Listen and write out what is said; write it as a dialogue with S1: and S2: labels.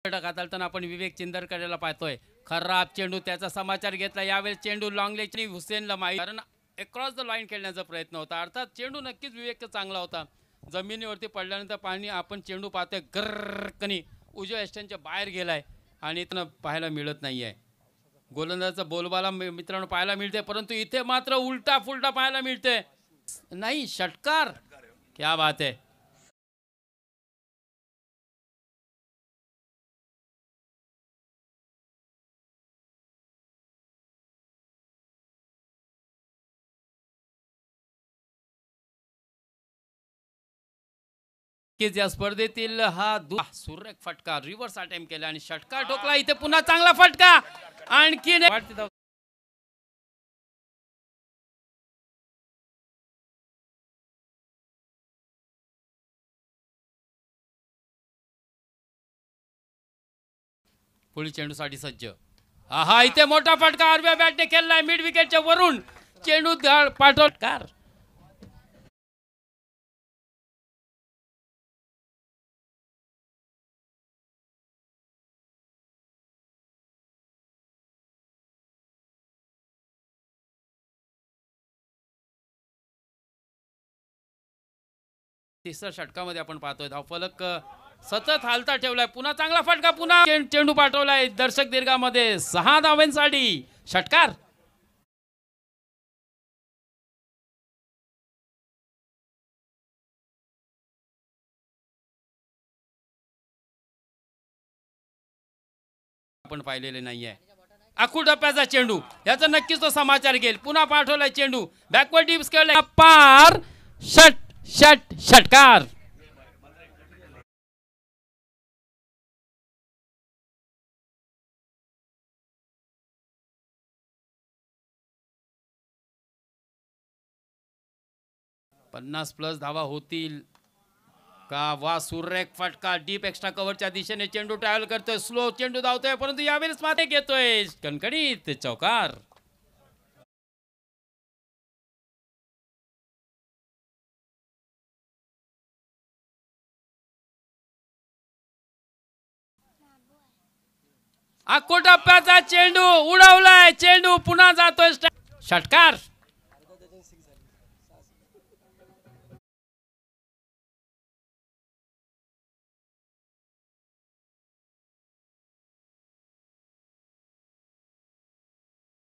S1: हाताळताना आपण विवेक चिंदरकरला पाहतोय. खराब चेंडू, त्याचा समाचार घेतला. यावेळेस चेंडू लॉंगलेचनी हुसेनला माहीत, कारण अक्रॉस द लाईन खेळण्याचा प्रयत्न होता. अर्थात चेंडू नक्कीच विवेकचा चांगला होता. जमिनीवरती पडल्यानंतर पाणी आपण चेंडू पाहतोय गर्रकनी उजव्या यष्टींच्या बाहेर गेलाय आणि इथं पाहायला मिळत नाहीये. गोलंदाजाचा बोलबाला मित्रांनो पाहायला मिळते, परंतु इथे मात्र उलटा फुलटा पाहायला मिळते. नाही, षटकार. क्या बात है. या स्पर्धेतील हा सुरेख फटका, रिव्हर्स अटेम्प्ट केला आणि षटकार ठोकला. इथे पुन्हा चांगला फटका. आणखी पुढील चेंडूसाठी सज्ज. हा इथे मोठा फटका आरव्या बॅटने खेळलाय मिड विकेटच्या वरून. चेंडू पाठवकार. तिसऱ्या षटकामध्ये आपण पाहतोय धावफलक सतत हालता ठेवलाय. पुन्हा चांगला फटका, पुन्हा चेंडू पाठवलाय दर्शक दीर्घामध्ये 6 धावांसाठी. षटकार. आपण पाहिलेले नाहीये. आखू टप्प्याचा चेंडू, याचा नक्कीच तो समाचार घेईल. पुन्हा पाठवलाय चेंडू, बॅकवर्ड डिप्स खेळलाय पार. षटकार. पन्नास प्लस धावा होतील का? वा, सुरेख फटका डीप एक्स्ट्रा कव्हरच्या दिशेने चेंडू ट्रॅव्हल करतोय. स्लो चेंडू धावतोय, परंतु यावेळेस माते घेतोय कणकणीत चौकार. आखो टप्प्याचा चेंडू उडवलाय. चेंडू पुन्हा जातोय. षटकार.